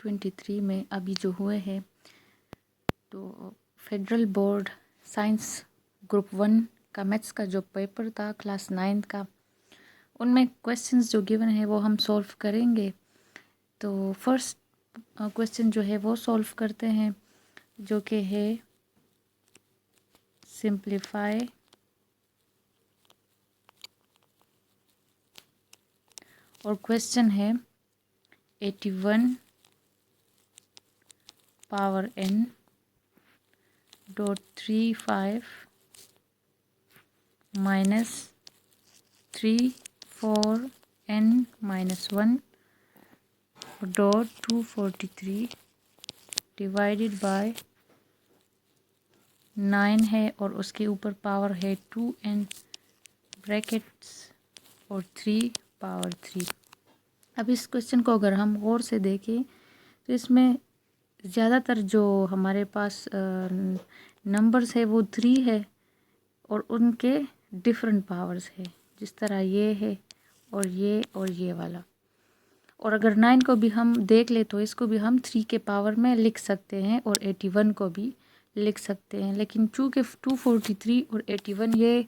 2023 में अभी जो हुए हैं, तो फेडरल बोर्ड साइंस ग्रुप 1 का मैथ्स का जो पेपर था क्लास 9 का, उनमें क्वेश्चंस जो गिवन है वो हम सॉल्व करेंगे। तो फर्स्ट क्वेश्चन जो है वो सॉल्व करते हैं, जो कि है सिंप्लीफाई और क्वेश्चन है 81 power n dot 35 minus 34n minus 1 dot 243 divided by 9 है और उसके ऊपर पावर है 2n ब्रैकेट्स और 3 पावर 3। अब इस क्वेश्चन को अगर हम गौर से देखें तो इसमें ज़्यादातर जो हमारे पास नंबर्स है वो 3 है और उनके डिफरेंट पावर्स है, जिस तरह ये है और ये वाला। और अगर 9 को भी हम देख ले तो इसको भी हम 3 के पावर में लिख सकते हैं और 81 को भी लिख सकते हैं, लेकिन चूँकि 243 और 81 ये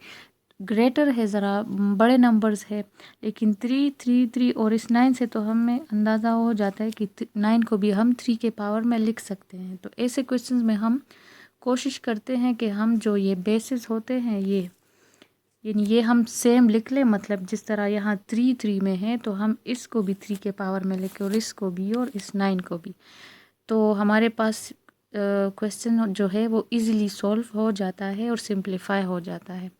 ग्रेटर है, ज़रा बड़े नंबर्स है, लेकिन 3, 3, 3 और इस 9 से तो हमें अंदाज़ा हो जाता है कि 9 को भी हम 3 के पावर में लिख सकते हैं। तो ऐसे क्वेश्चंस में हम कोशिश करते हैं कि हम जो ये बेसिस होते हैं यानी ये हम सेम लिख लें, मतलब जिस तरह यहाँ 3, 3 में है तो हम इसको भी 3 के पावर में लिखें और इसको भी और इस 9 को भी, तो हमारे पास क्वेश्चन जो है वो इजीली सॉल्व हो जाता है और सिंप्लीफाई हो जाता है।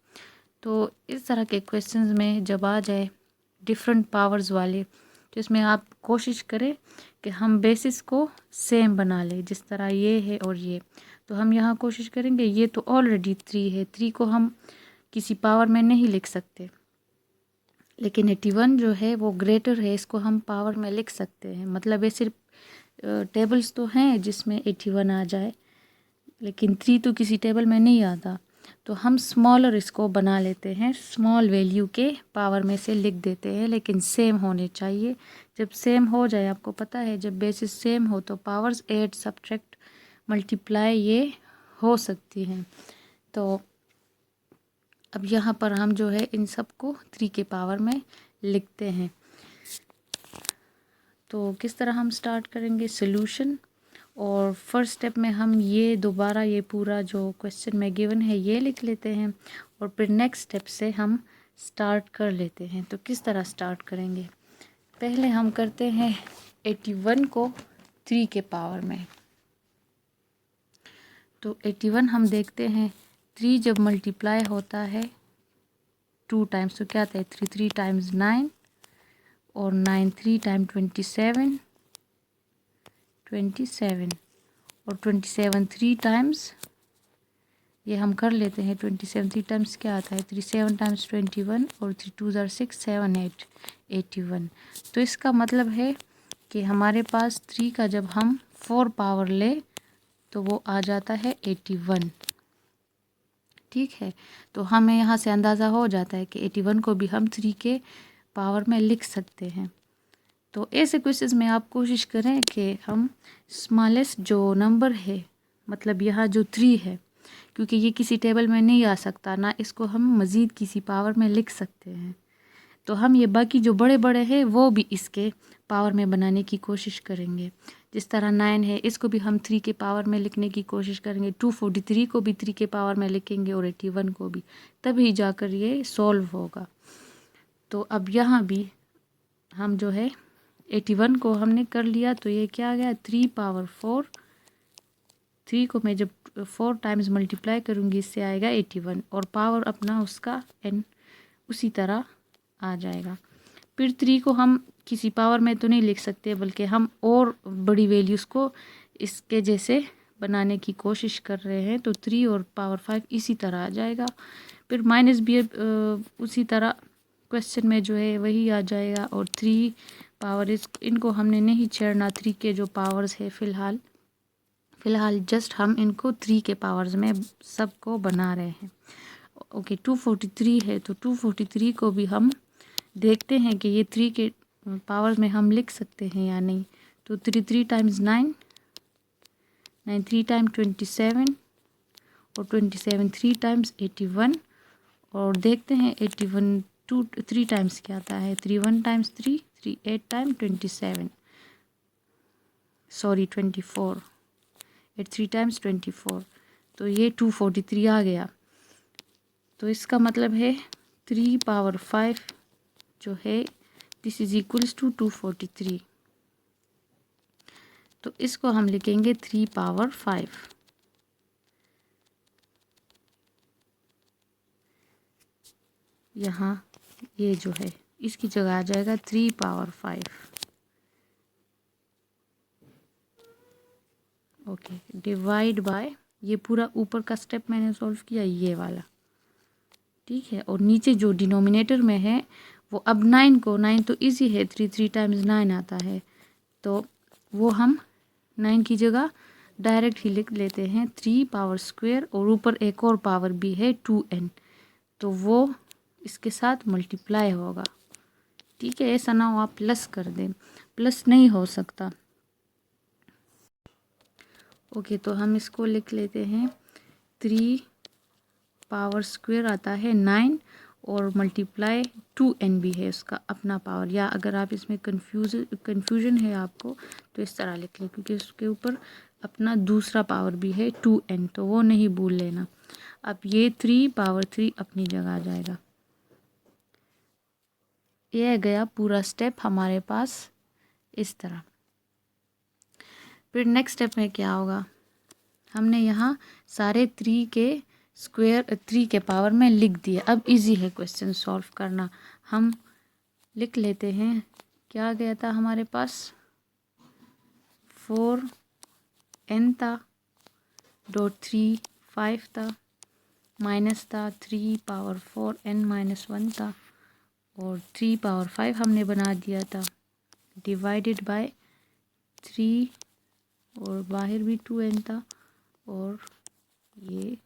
तो इस तरह के क्वेश्चंस में जब आ जाए डिफरेंट पावर्स वाले, तो इसमें आप कोशिश करें कि हम बेसिस को सेम बना लें, जिस तरह ये है और ये। तो हम यहाँ कोशिश करेंगे, ये तो ऑलरेडी 3 है, 3 को हम किसी पावर में नहीं लिख सकते, लेकिन 81 जो है वो ग्रेटर है, इसको हम पावर में लिख सकते हैं। मतलब ये सिर्फ टेबल्स तो हैं जिसमें 81 आ जाए, लेकिन 3 तो किसी टेबल में नहीं आता, तो हम स्मॉलर इसको बना लेते हैं, स्मॉल वैल्यू के पावर में से लिख देते हैं, लेकिन सेम होने चाहिए। जब सेम हो जाए, आपको पता है जब बेसिस सेम हो तो पावर्स ऐड सब्ट्रैक्ट मल्टीप्लाई ये हो सकती हैं। तो अब यहाँ पर हम जो है इन सब को 3 के पावर में लिखते हैं। तो किस तरह हम स्टार्ट करेंगे सॉल्यूशन, और फर्स्ट स्टेप में हम ये दोबारा ये पूरा जो क्वेश्चन में गिवन है ये लिख लेते हैं और फिर नेक्स्ट स्टेप से हम स्टार्ट कर लेते हैं। तो किस तरह स्टार्ट करेंगे, पहले हम करते हैं 81 को 3 के पावर में। तो 81 हम देखते हैं 3 जब मल्टीप्लाई होता है 2 टाइम्स तो क्या आता है 3, 3 टाइम्स 9 और 9, 3 टाइम 27 और 27 3 टाइम्स, ये हम कर लेते हैं 27 3 टाइम्स क्या आता है 3, 7 टाइम्स 21 और 3 2 ज़ार 6 7 8 81। तो इसका मतलब है कि हमारे पास 3 का जब हम 4 पावर ले तो वो आ जाता है 81। ठीक है, तो हमें यहाँ से अंदाज़ा हो जाता है कि 81 को भी हम 3 के पावर में लिख सकते हैं। तो ऐसे क्वेश्चंस में आप कोशिश करें कि हम स्मॉलेस्ट जो नंबर है, मतलब यहाँ जो 3 है, क्योंकि ये किसी टेबल में नहीं आ सकता ना, इसको हम मज़ीद किसी पावर में लिख सकते हैं, तो हम ये बाकी जो बड़े बड़े हैं वो भी इसके पावर में बनाने की कोशिश करेंगे। जिस तरह 9 है, इसको भी हम 3 के पावर में लिखने की कोशिश करेंगे, 243 को भी 3 के पावर में लिखेंगे और 81 को भी, तभी जाकर ये सॉल्व होगा। तो अब यहाँ भी हम जो है 81 को हमने कर लिया, तो ये क्या आ गया 3 पावर 4, 3 को मैं जब 4 टाइम्स मल्टीप्लाई करूँगी इससे आएगा 81 और पावर अपना उसका n उसी तरह आ जाएगा। फिर 3 को हम किसी पावर में तो नहीं लिख सकते, बल्कि हम और बड़ी वैल्यूज़ को इसके जैसे बनाने की कोशिश कर रहे हैं, तो 3 और पावर 5 इसी तरह आ जाएगा। फिर माइनस भी उसी तरह क्वेश्चन में जो है वही आ जाएगा, और 3 पावर इनको हमने नहीं छेड़ना, 3 के जो पावर्स है फ़िलहाल जस्ट हम इनको 3 के पावर्स में सबको बना रहे हैं। ओके, 243 है, तो 243 को भी हम देखते हैं कि ये 3 के पावर में हम लिख सकते हैं या नहीं। तो 3 टाइम्स 9, 9 3 टाइम 27 और 27 3 टाइम्स 81। और देखते हैं 81 3 टाइम्स क्या आता है। 3 1 टाइम्स 3, 3 8 टाइम 27, सॉरी 24, 8 3 टाइम्स 24, तो ये 243 आ गया। तो इसका मतलब है 3 पावर 5 जो है दिस इज इक्वल्स टू 243। तो इसको हम लिखेंगे 3 पावर 5। यहाँ ये जो है इसकी जगह आ जाएगा 3 पावर 5। ओके, डिवाइड बाय, ये पूरा ऊपर का स्टेप मैंने सॉल्व किया, ये वाला, ठीक है। और नीचे जो डिनोमिनेटर में है वो अब 9 को, 9 तो इजी है, 3 3 टाइम्स 9 आता है, तो वो हम 9 की जगह डायरेक्ट ही लिख लेते हैं 3 पावर स्क्वायर, और ऊपर एक और पावर भी है 2n, तो वो इसके साथ मल्टीप्लाई होगा, ठीक है। ऐसा ना हो आप प्लस कर दें, प्लस नहीं हो सकता। ओके, तो हम इसको लिख लेते हैं 3 पावर स्क्वायर आता है 9 और मल्टीप्लाई 2n भी है उसका अपना पावर, या अगर आप इसमें कन्फ्यूजन है आपको तो इस तरह लिख लें, क्योंकि उसके ऊपर अपना दूसरा पावर भी है 2n, तो वो नहीं भूल लेना। अब ये 3 पावर 3 अपनी जगह आ जाएगा। यह गया पूरा स्टेप हमारे पास इस तरह। फिर नेक्स्ट स्टेप में क्या होगा, हमने यहाँ सारे 3 के स्क्वायर 3 के पावर में लिख दिए। अब इजी है क्वेश्चन सॉल्व करना, हम लिख लेते हैं। क्या गया था हमारे पास, 4n था, डॉट 3 5 था, माइनस था 3 पावर 4n माइनस 1 था, और 3 पावर 5 हमने बना दिया था, डिवाइडेड बाय 3, और बाहर भी 2n था, और ये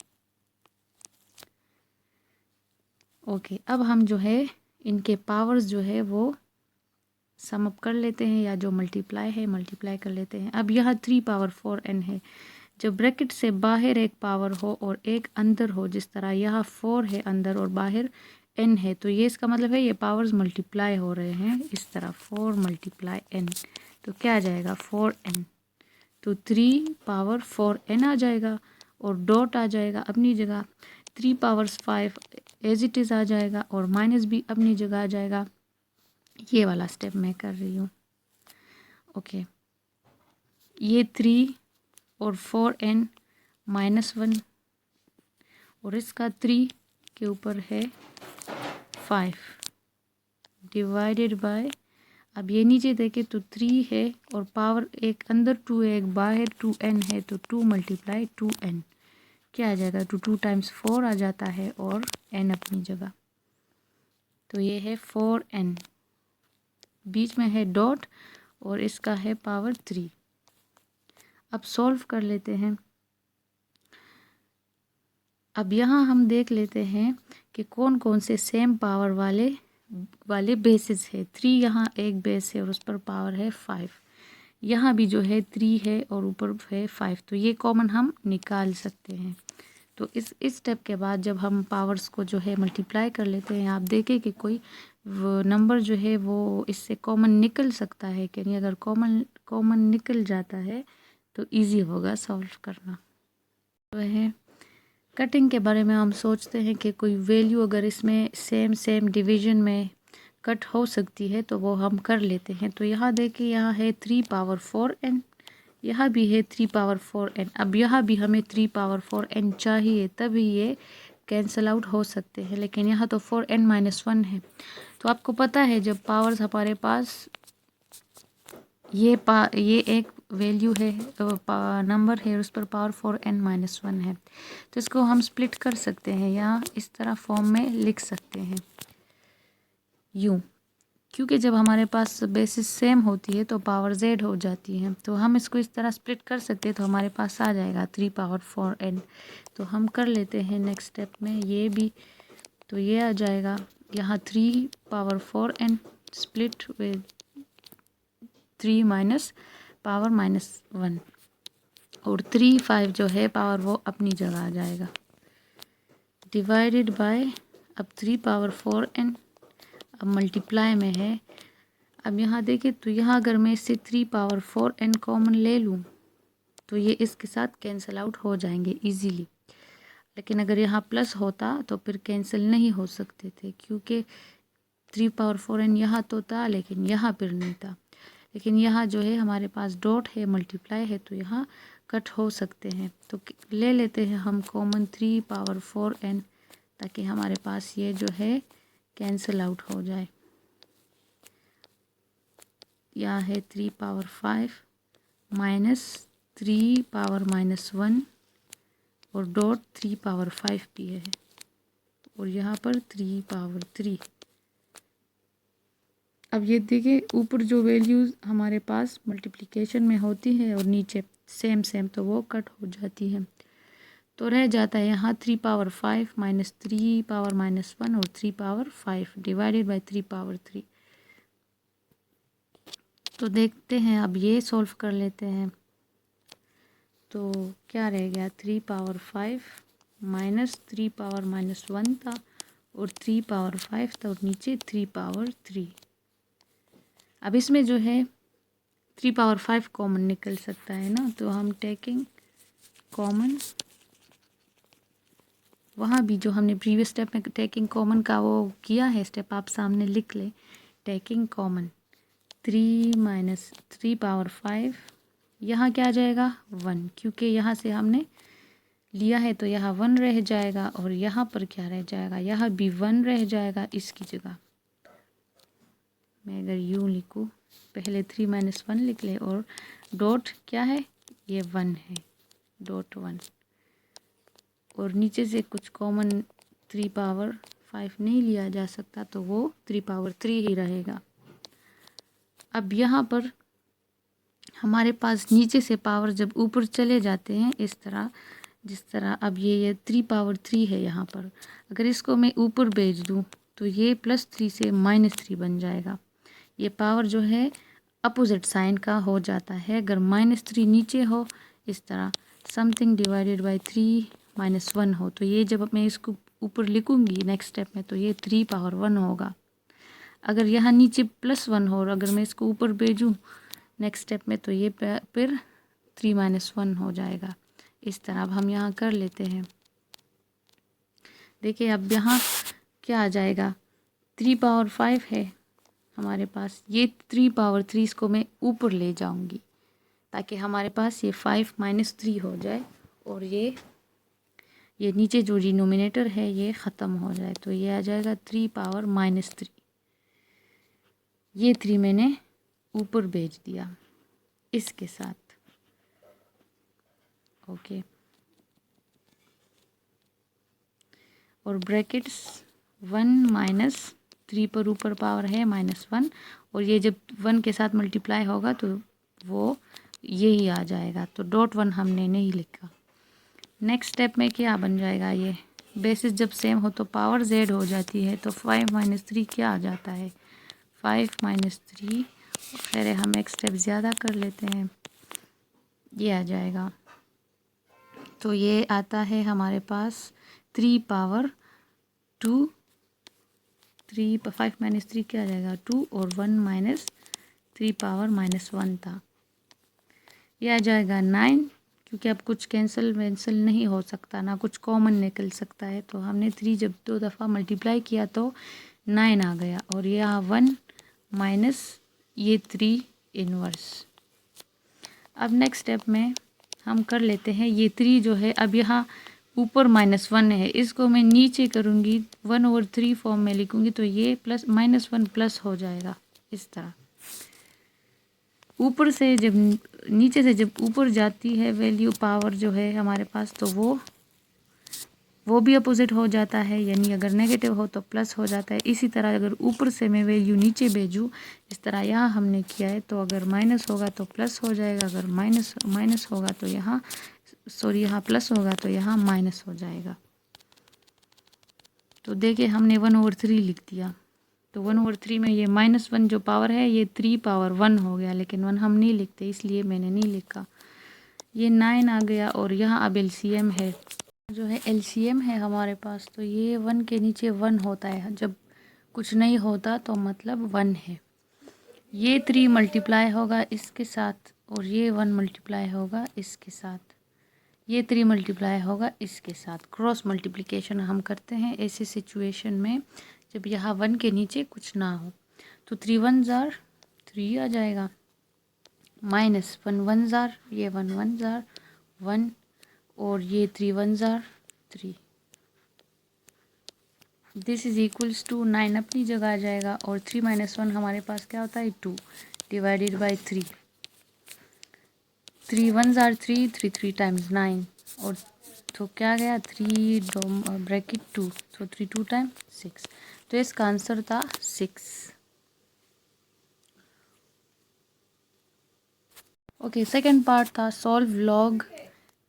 ओके। अब हम जो है इनके पावर्स जो है वो सम अप कर लेते हैं, या जो मल्टीप्लाई है मल्टीप्लाई कर लेते हैं। अब यहाँ 3 पावर 4n है, जब ब्रैकेट से बाहर एक पावर हो और एक अंदर हो, जिस तरह यहाँ 4 है अंदर और बाहर n है, तो ये इसका मतलब है ये पावर्स मल्टीप्लाई हो रहे हैं इस तरह, 4 मल्टीप्लाई n, तो क्या आ जाएगा 4n, तो 3 पावर 4n आ जाएगा, और डॉट आ जाएगा अपनी जगह, 3 पावर्स 5 एज इट इज़ आ जाएगा, और माइनस भी अपनी जगह आ जाएगा। ये वाला स्टेप मैं कर रही हूँ। ओके, ये 3 और 4n माइनस 1, और इसका 3 के ऊपर है 5 डिवाइडेड बाय, अब ये नीचे देखें तो 3 है और पावर एक अंदर 2 है एक बाहर 2n है, तो 2 मल्टीप्लाई 2n क्या आ जाएगा, 2 टाइम्स 4 आ जाता है, और n अपनी जगह, तो ये है 4n, बीच में है डॉट और इसका है पावर 3। अब सॉल्व कर लेते हैं। अब यहाँ हम देख लेते हैं कि कौन कौन से सेम पावर वाले बेसिस है। 3 यहाँ एक बेस है और उस पर पावर है 5, यहाँ भी जो है 3 है और ऊपर है 5, तो ये कॉमन हम निकाल सकते हैं। तो इस स्टेप के बाद जब हम पावर्स को जो है मल्टीप्लाई कर लेते हैं, आप देखें कि कोई नंबर जो है वो इससे कॉमन निकल सकता है कि नहीं। अगर कॉमन निकल जाता है तो इजी होगा सॉल्व करना। तो है कटिंग के बारे में हम सोचते हैं कि कोई वैल्यू अगर इसमें सेम डिवीजन में कट हो सकती है तो वो हम कर लेते हैं। तो यहाँ देखिए, यहाँ है 3 पावर 4n, यहाँ भी है 3 पावर 4n। अब यहाँ भी हमें 3 पावर 4n चाहिए, तभी ये कैंसिल आउट हो सकते हैं, लेकिन यहाँ तो 4n माइनस 1 है। तो आपको पता है जब पावर्स हमारे पास ये एक वैल्यू है नंबर है उस पर पावर 4n माइनस 1 है, तो इसको हम स्प्लिट कर सकते हैं या इस तरह फॉर्म में लिख सकते हैं यूँ, क्योंकि जब हमारे पास बेसिस सेम होती है तो पावर z हो जाती है। तो हम इसको इस तरह स्प्लिट कर सकते हैं, तो हमारे पास आ जाएगा 3 पावर 4n। तो हम कर लेते हैं नेक्स्ट स्टेप में ये भी, तो ये आ जाएगा यहाँ 3 power 4n split with 3 minus power -1 और 3 5 जो है पावर वो अपनी जगह आ जाएगा, डिवाइडेड बाय अब 3 पावर 4n, अब मल्टीप्लाई में है। अब यहाँ देखिए तो यहाँ अगर मैं इससे 3 पावर 4n कॉमन ले लूँ तो ये इसके साथ कैंसिल आउट हो जाएंगे इजीली, लेकिन अगर यहाँ प्लस होता तो फिर कैंसिल नहीं हो सकते थे, क्योंकि 3 पावर 4n यहाँ तो था लेकिन यहाँ फिर नहीं था। लेकिन यहाँ जो है हमारे पास डॉट है, मल्टीप्लाई है, तो यहाँ कट हो सकते हैं। तो ले लेते हैं हम कॉमन 3 पावर 4n, ताकि हमारे पास ये जो है कैंसिल आउट हो जाए। यहाँ है 3 पावर 5 माइनस 3 पावर -1 और डॉट 3 पावर 5 भी है, और यहाँ पर 3 पावर 3। अब ये देखिए ऊपर जो वैल्यूज़ हमारे पास मल्टीप्लिकेशन में होती है और नीचे सेम तो वो कट हो जाती है, तो रह जाता है यहाँ 3 पावर 5 माइनस 3 पावर -1 और 3 पावर 5 डिवाइडेड बाय 3 पावर 3। तो देखते हैं, अब ये सॉल्व कर लेते हैं। तो क्या रह गया, 3 पावर 5 माइनस 3 पावर -1 था और 3 पावर 5 था और नीचे 3 पावर 3। अब इसमें जो है 3 पावर 5 कॉमन निकल सकता है ना, तो हम टेकिंग कॉमन, वहाँ भी जो हमने प्रीवियस स्टेप में टेकिंग कॉमन का वो किया है स्टेप, आप सामने लिख ले। टेकिंग कॉमन 3 माइनस 3 पावर 5, यहाँ क्या आ जाएगा 1, क्योंकि यहाँ से हमने लिया है तो यहाँ 1 रह जाएगा, और यहाँ पर क्या रह जाएगा, यहाँ भी 1 रह जाएगा इसकी जगह। मैं अगर यूँ लिखूँ, पहले 3 माइनस 1 लिख ले, और डॉट क्या है, ये 1 है, डॉट 1, और नीचे से कुछ कॉमन 3 पावर 5 नहीं लिया जा सकता, तो वो 3 पावर 3 ही रहेगा। अब यहाँ पर हमारे पास नीचे से पावर जब ऊपर चले जाते हैं इस तरह, जिस तरह अब ये 3 पावर 3 है यहाँ पर, अगर इसको मैं ऊपर भेज दूँ तो ये +3 से -3 बन जाएगा। ये पावर जो है अपोजिट साइन का हो जाता है। अगर -3 नीचे हो इस तरह, समथिंग डिवाइडेड बाय 3 -1 हो, तो ये जब मैं इसको ऊपर लिखूँगी नेक्स्ट स्टेप में, तो ये 3 पावर 1 होगा। अगर यहाँ नीचे +1 हो और अगर मैं इसको ऊपर भेजूँ नेक्स्ट स्टेप में, तो ये फिर 3 -1 हो जाएगा। इस तरह अब हम यहाँ कर लेते हैं। देखिए अब यहाँ क्या आ जाएगा, 3 पावर 5 है हमारे पास, ये 3 पावर 3 इसको मैं ऊपर ले जाऊंगी ताकि हमारे पास ये 5 -3 हो जाए, और ये नीचे जो डिनोमिनेटर है ये ख़त्म हो जाए, तो ये आ जाएगा 3 पावर -3। ये 3 मैंने ऊपर भेज दिया इसके साथ, ओके। और ब्रैकेट्स 1 -3 पर ऊपर पावर है -1, और ये जब 1 के साथ मल्टीप्लाई होगा तो वो यही आ जाएगा, तो डॉट 1 हमने नहीं लिखा। नेक्स्ट स्टेप में क्या बन जाएगा, ये बेसिस जब सेम हो तो पावर z हो जाती है, तो 5 -3 क्या आ जाता है, 5 -3। खैर हम एक स्टेप ज़्यादा कर लेते हैं, ये आ जाएगा। तो ये आता है हमारे पास 3 पावर 2, 5 -3 क्या आ जाएगा 2, और 1 -3 पावर -1 था, ये आ जाएगा 9। क्योंकि अब कुछ कैंसिल नहीं हो सकता, ना कुछ कॉमन निकल सकता है, तो हमने 3 जब 2 दफ़ा मल्टीप्लाई किया तो 9 आ गया, और यहाँ 1 माइनस ये 3 इनवर्स। अब नेक्स्ट स्टेप में हम कर लेते हैं, ये 3 जो है अब यहाँ ऊपर -1 है, इसको मैं नीचे करूँगी 1/3 फॉर्म में लिखूँगी, तो ये -1 प्लस हो जाएगा इस तरह। ऊपर से जब नीचे से जब ऊपर जाती है वैल्यू पावर जो है हमारे पास, तो वो भी अपोजिट हो जाता है, यानी अगर नेगेटिव हो तो प्लस हो जाता है। इसी तरह अगर ऊपर से मैं वैल्यू नीचे भेजूँ, इस तरह यहाँ हमने किया है, तो अगर माइनस होगा तो प्लस हो जाएगा, अगर माइनस होगा तो यहाँ यहाँ प्लस होगा तो यहाँ माइनस हो जाएगा। तो देखिए हमने 1/3 लिख दिया, तो 1/3 में ये -1 जो पावर है ये 3 पावर 1 हो गया, लेकिन 1 हम नहीं लिखते इसलिए मैंने नहीं लिखा। ये 9 आ गया और यहाँ अब LCM है, जो है LCM है हमारे पास, तो ये 1 के नीचे 1 होता है, जब कुछ नहीं होता तो मतलब 1 है। ये 3 मल्टीप्लाई होगा इसके साथ और ये 1 मल्टीप्लाई होगा इसके साथ, ये 3 मल्टीप्लाई होगा इसके साथ। क्रॉस मल्टीप्लिकेशन हम करते हैं ऐसे सिचुएशन में जब यहाँ 1 के नीचे कुछ ना हो। तो 3 1 जार 3 आ जाएगा, -1 1 जार, ये 1 1 जार 1 और ये 3 1 जार 3। दिस इज इक्वल्स टू 9 अपनी जगह आ जाएगा और 3 - 1 हमारे पास क्या होता है 2 डिवाइडेड बाई 3। 3 1 जार 3, 3 3 टाइम्स 9 और तो क्या गया 3 ब्रैकेट 2, तो 3 2 टाइम्स 6, तो इसका आंसर था 6। ओके, सेकेंड पार्ट था सॉल्व लॉग,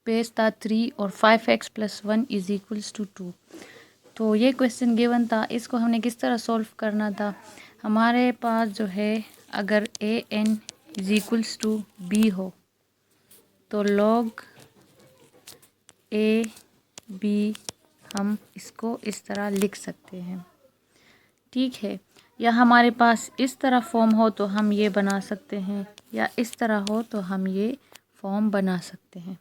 बेस था 3 और 5x + 1 इज इक्वल्स टू 2। तो ये क्वेश्चन गिवन था, इसको हमने किस तरह सॉल्व करना था। हमारे पास जो है अगर an is equals to b हो तो log a b हम इसको इस तरह लिख सकते हैं, ठीक है। या हमारे पास इस तरह फॉर्म हो तो हम ये बना सकते हैं, या इस तरह हो तो हम ये फॉर्म बना सकते हैं।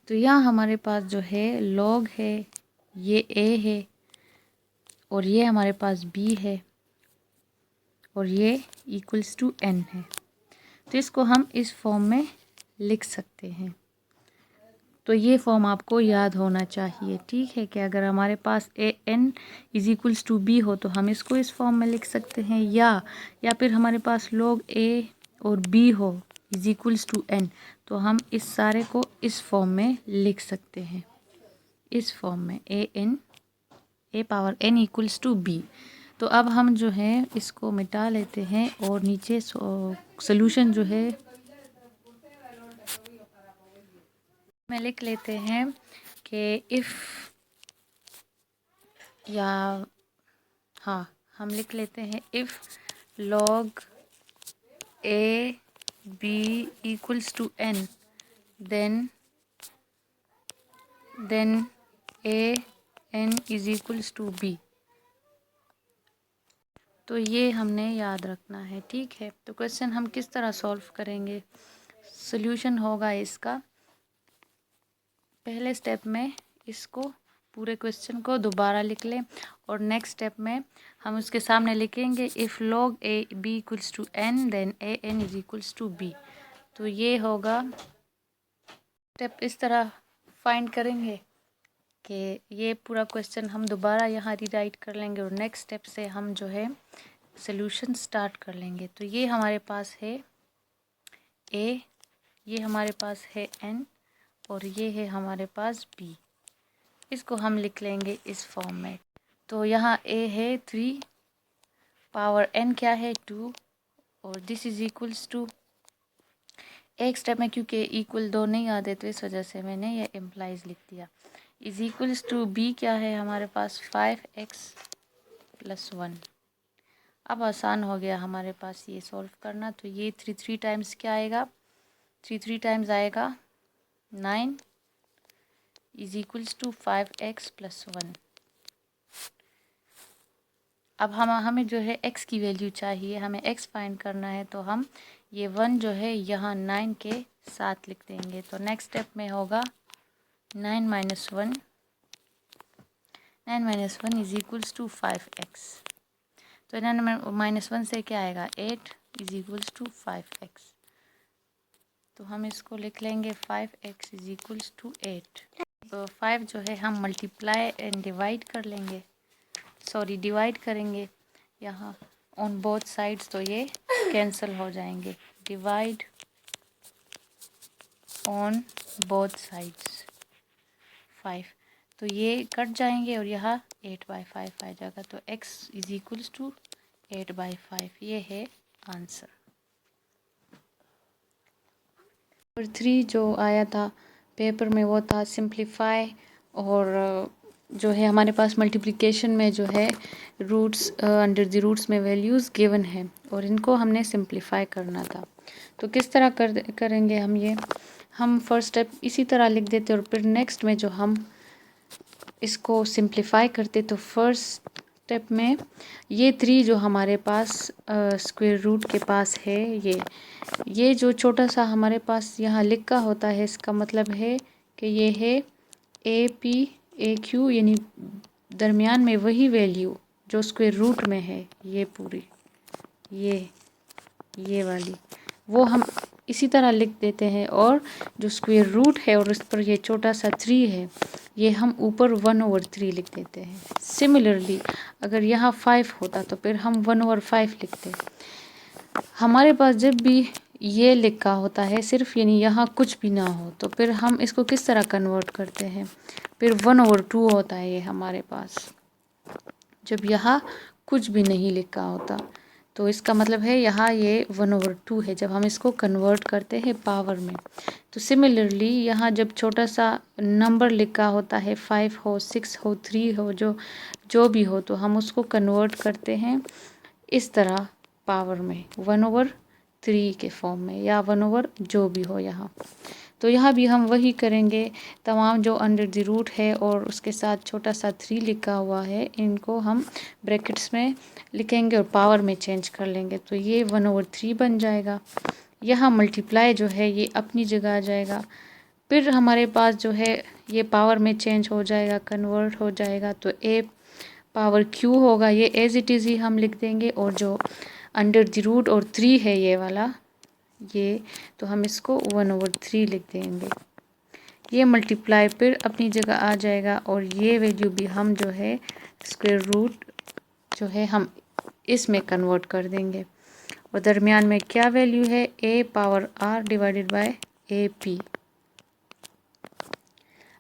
तो यहाँ हमारे पास जो है log है, ये a है और ये हमारे पास b है और ये इक्वल्स टू n है। तो इसको हम इस फॉर्म में लिख सकते हैं। तो ये फॉर्म आपको याद होना चाहिए, ठीक है, कि अगर हमारे पास an is equals to b हो तो हम इसको इस फॉर्म में लिख सकते हैं, या फिर हमारे पास log a और b हो इज इक्वल्स टू n तो हम इस सारे को इस फॉर्म में लिख सकते हैं, इस फॉर्म में a power n equals to b। तो अब हम जो है इसको मिटा लेते हैं और नीचे सोल्यूशन जो है में लिख लेते हैं कि हम लिख लेते हैं if log a b equals to n then a n is equals to b। तो ये हमने याद रखना है, ठीक है। तो क्वेश्चन हम किस तरह सॉल्व करेंगे, सॉल्यूशन होगा इसका, पहले स्टेप में इसको पूरे क्वेश्चन को दोबारा लिख लें और नेक्स्ट स्टेप में हम उसके सामने लिखेंगे if log a b equals to n then a n is equals to b। तो ये होगा स्टेप, इस तरह फाइंड करेंगे कि ये पूरा क्वेश्चन हम दोबारा यहाँ रीराइट कर लेंगे और नेक्स्ट स्टेप से हम जो है सॉल्यूशन स्टार्ट कर लेंगे। तो ये हमारे पास है a, ये हमारे पास है n और ये है हमारे पास b। इसको हम लिख लेंगे इस फॉर्म में। तो यहाँ a है 3 पावर n क्या है 2 और दिस इज इक्वल्स टू, एक स्टेप में क्योंकि इक्वल 2 नहीं आते तो इस वजह से मैंने ये एम्प्लाइज लिख दिया, इज इक्वल्स टू b क्या है हमारे पास 5x + 1। अब आसान हो गया हमारे पास ये सॉल्व करना। तो ये 3 3 टाइम्स क्या आएगा, 3 3 टाइम्स आएगा 9 इज इक्वल्स टू 5x + 1। अब हमें जो है x की वैल्यू चाहिए, हमें x फाइंड करना है, तो हम ये 1 जो है यहाँ 9 के साथ लिख देंगे। तो नेक्स्ट स्टेप में होगा 9 - 1, 9 - 1 इज इक्वल्स टू 5x। तो 9 - 1 से क्या आएगा 8 इज इक्वल्स टू 5x। तो हम इसको लिख लेंगे 5x इज इक्वल्स टू 8। तो 5 जो है हम मल्टीप्लाई एंड डिवाइड कर लेंगे, सॉरी डिवाइड करेंगे यहाँ ऑन बोथ साइड्स, तो ये कैंसिल हो जाएंगे, डिवाइड ऑन बोथ साइड्स 5, तो ये कट जाएंगे और यहाँ 8/5 आ जाएगा। तो x इज इक्वल्स टू 8/5, ये है आंसर। नंबर 3 जो आया था पेपर में वो था सिंप्लीफाई, और जो है हमारे पास मल्टीप्लिकेशन में जो है रूट्स अंडर द रूट्स में वैल्यूज़ गिवन है और इनको हमने सिंप्लीफाई करना था। तो किस तरह करेंगे हम ये, हम फर्स्ट स्टेप इसी तरह लिख देते और फिर नेक्स्ट में जो हम इसको सिंप्लीफाई करते तो फर्स्ट स्टेप में ये 3 जो हमारे पास स्क्वायर रूट के पास है, ये जो छोटा सा हमारे पास यहाँ लिखा होता है, इसका मतलब है कि ये है APAQ, यानी दरमियान में वही वैल्यू जो स्क्वायर रूट में है, ये पूरी ये वाली वो हम इसी तरह लिख देते हैं। और जो स्क्वायर रूट है और इस पर ये छोटा सा 3 है, ये हम ऊपर 1/3 लिख देते हैं। सिमिलरली अगर यहाँ 5 होता तो फिर हम 1/5 लिखते। हमारे पास जब भी ये लिखा होता है सिर्फ, यानी यहाँ कुछ भी ना हो, तो फिर हम इसको किस तरह कन्वर्ट करते हैं, फिर 1/2 होता है ये हमारे पास, जब यहाँ कुछ भी नहीं लिखा होता। तो इसका मतलब है यहाँ ये 1/2 है जब हम इसको कन्वर्ट करते हैं पावर में। तो सिमिलरली यहाँ जब छोटा सा नंबर लिखा होता है, 5 हो, 6 हो, 3 हो, जो भी हो, तो हम उसको कन्वर्ट करते हैं इस तरह पावर में 1/3 के फॉर्म में, या 1/ जो भी हो यहाँ। तो यहाँ भी हम वही करेंगे, तमाम जो अंडर द रूट है और उसके साथ छोटा सा 3 लिखा हुआ है, इनको हम ब्रैकेट्स में लिखेंगे और पावर में चेंज कर लेंगे, तो ये 1/3 बन जाएगा। यहाँ मल्टीप्लाई जो है ये अपनी जगह आ जाएगा, फिर हमारे पास जो है ये पावर में चेंज हो जाएगा, कन्वर्ट हो जाएगा, तो A/Q होगा, ये एज इट इज़ ही हम लिख देंगे। और जो अंडर द रूट और 3 है ये वाला, ये तो हम इसको 1/3 लिख देंगे। ये मल्टीप्लाई फिर अपनी जगह आ जाएगा और ये वैल्यू भी हम जो है स्क्वायर रूट जो है हम इसमें कन्वर्ट कर देंगे। और दरमियान में क्या वैल्यू है, A/R डिवाइडेड बाय AP।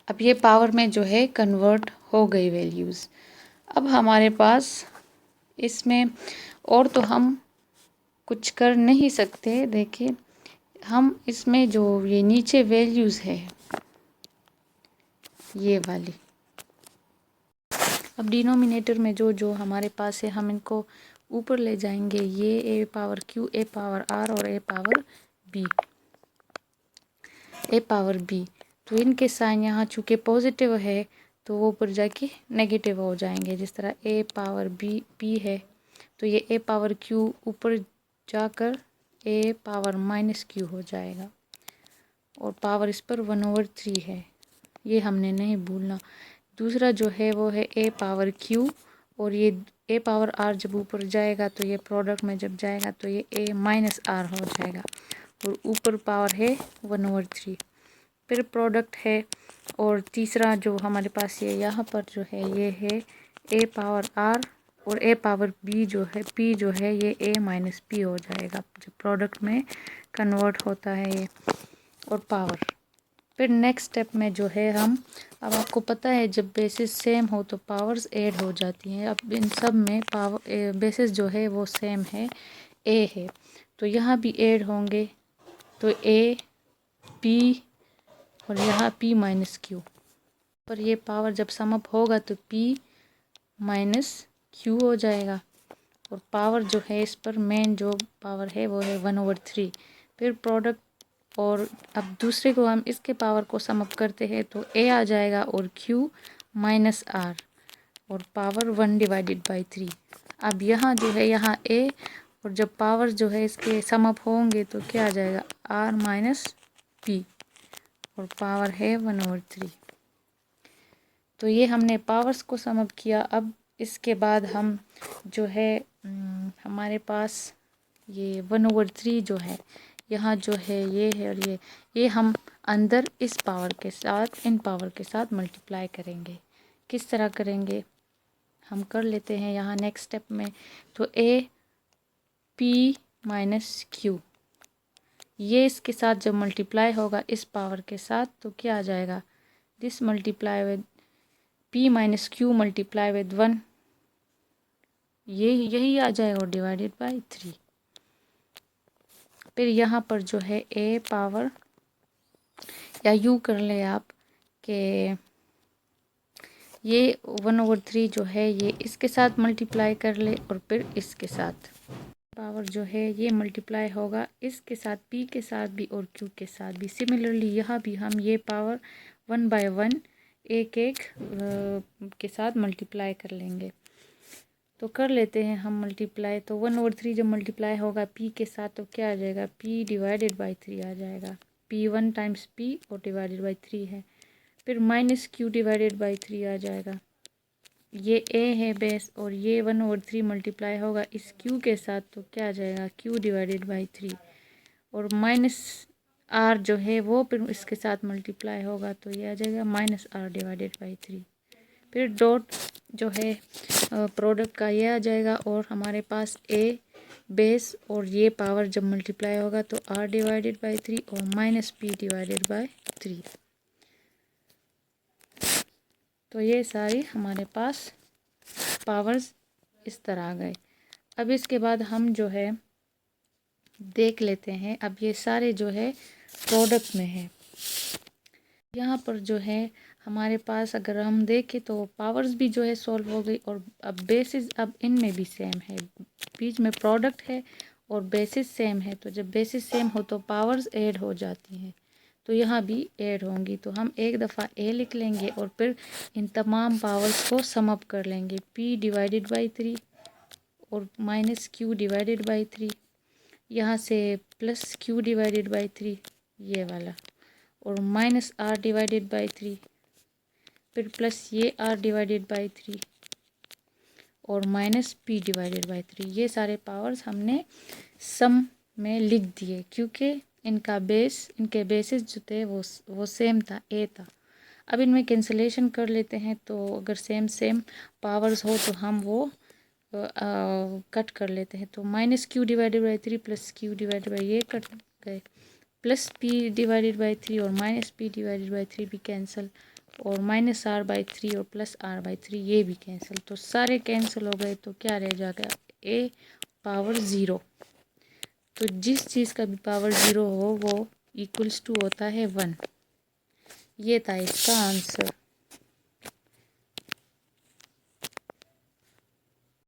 अब ये पावर में जो है कन्वर्ट हो गई वैल्यूज़। अब हमारे पास इसमें और तो हम कुछ कर नहीं सकते। देखिए हम इसमें जो ये नीचे वैल्यूज़ है ये वाली, अब डिनोमिनेटर में जो हमारे पास है हम इनको ऊपर ले जाएंगे, ये A/Q, A/R और A/B। तो इनके साइन यहाँ चूँकि पॉजिटिव है तो वो ऊपर जाके नेगेटिव हो जाएंगे। जिस तरह A/B है तो ये A/Q ऊपर जाकर A/-Q हो जाएगा और पावर इस पर 1/3 है, ये हमने नहीं भूलना। दूसरा जो है वो है A/Q और ये A/R जब ऊपर जाएगा तो ये प्रोडक्ट में जब जाएगा तो ये A-R हो जाएगा और ऊपर पावर है 1/3, फिर प्रोडक्ट है। और तीसरा जो हमारे पास ये यहाँ पर जो है ये है A/R और A/B जो है P जो है ये A-P हो जाएगा जब प्रोडक्ट में कन्वर्ट होता है ये, और पावर। फिर नेक्स्ट स्टेप में जो है हम, अब आपको पता है जब बेसिस सेम हो तो पावर्स ऐड हो जाती हैं। अब इन सब में पावर बेसिस जो है वो सेम है, A है, तो यहाँ भी ऐड होंगे, तो A P और यहाँ P-Q पर ये पावर जब सम अप होगा तो P-Q हो जाएगा और पावर जो है इस पर मेन जो पावर है वो है 1/3। फिर प्रोडक्ट, और अब दूसरे को हम इसके पावर को सम अप करते हैं तो A आ जाएगा और Q-R और पावर 1/3। अब यहाँ जो है यहाँ A और जब पावर जो है इसके सम अप होंगे तो क्या आ जाएगा R-P और पावर है 1/3। तो ये हमने पावर्स को सम अप किया। अब इसके बाद हम जो है हमारे पास ये 1/3 जो है यहाँ जो है ये है और ये हम अंदर इस पावर के साथ इन पावर के साथ मल्टीप्लाई करेंगे। किस तरह करेंगे हम कर लेते हैं यहाँ नेक्स्ट स्टेप में। तो A/P-Q ये इसके साथ जब मल्टीप्लाई होगा इस पावर के साथ तो क्या आ जाएगा, this multiply with P-Q multiply with 1, ये यही आ जाएगा और डिवाइडेड बाय 3। फिर यहाँ पर जो है A पावर, या यूँ कर ले आप कि ये 1/3 जो है ये इसके साथ मल्टीप्लाई कर ले और फिर इसके साथ पावर जो है ये मल्टीप्लाई होगा इसके साथ, p के साथ भी और q के साथ भी। सिमिलरली यहाँ भी हम ये पावर 1 बाय 1 एक एक के साथ मल्टीप्लाई कर लेंगे। तो कर लेते हैं हम मल्टीप्लाई। तो 1/3 जब मल्टीप्लाई होगा p के साथ तो क्या आ जाएगा, p डिवाइडेड बाई 3 आ जाएगा। p 1 टाइम्स p और डिवाइडेड बाई 3 है। फिर माइनस q डिवाइडेड बाई 3 आ जाएगा। ये a है बेस और ये 1/3 मल्टीप्लाई होगा इस q के साथ तो क्या आ जाएगा, q डिवाइडेड बाई 3 और माइनस r जो है वो फिर इसके साथ मल्टीप्लाई होगा तो ये आ जाएगा माइनस r डिवाइडेड बाई 3। फिर डॉट जो है प्रोडक्ट का ये आ जाएगा और हमारे पास a बेस और ये पावर जब मल्टीप्लाई होगा तो r डिवाइडेड बाई 3 और माइनस p डिवाइडेड बाई 3। तो ये सारी हमारे पास पावर्स इस तरह आ गए। अब इसके बाद हम जो है देख लेते हैं, अब ये सारे जो है प्रोडक्ट में है। यहाँ पर जो है हमारे पास अगर हम देखें तो पावर्स भी जो है सॉल्व हो गई और अब बेसिस अब इनमें भी सेम है, बीच में प्रोडक्ट है और बेसिस सेम है। तो जब बेसिस सेम हो तो पावर्स ऐड हो जाती हैं, तो यहाँ भी ऐड होंगी। तो हम एक दफ़ा a लिख लेंगे और फिर इन तमाम पावर्स को सम अप कर लेंगे। p डिवाइडेड बाई 3 और माइनस q डिवाइडेड बाई 3, यहाँ से प्लस q डिवाइडेड बाई 3 ये वाला और माइनस r डिवाइडेड बाई 3, फिर प्लस ये r डिवाइडेड बाई 3 और माइनस p डिवाइडेड बाई 3। ये सारे पावर्स हमने सम में लिख दिए क्योंकि इनके बेसिस जो थे वो सेम था, a था। अब इनमें कैंसिलेशन कर लेते हैं तो अगर सेम पावर्स हो तो हम वो कट कर लेते हैं। तो minus q divided by 3 plus q divided by ये कट गए, प्लस p डिवाइडेड बाई 3 और माइनस p डिवाइडेड बाई 3 भी कैंसिल और माइनस r बाई 3 और प्लस r बाई 3 ये भी कैंसिल। तो सारे कैंसिल हो गए तो क्या रह जाएगा, a पावर 0। तो जिस चीज़ का भी पावर 0 हो वो इक्वल्स टू होता है 1। ये था इसका आंसर।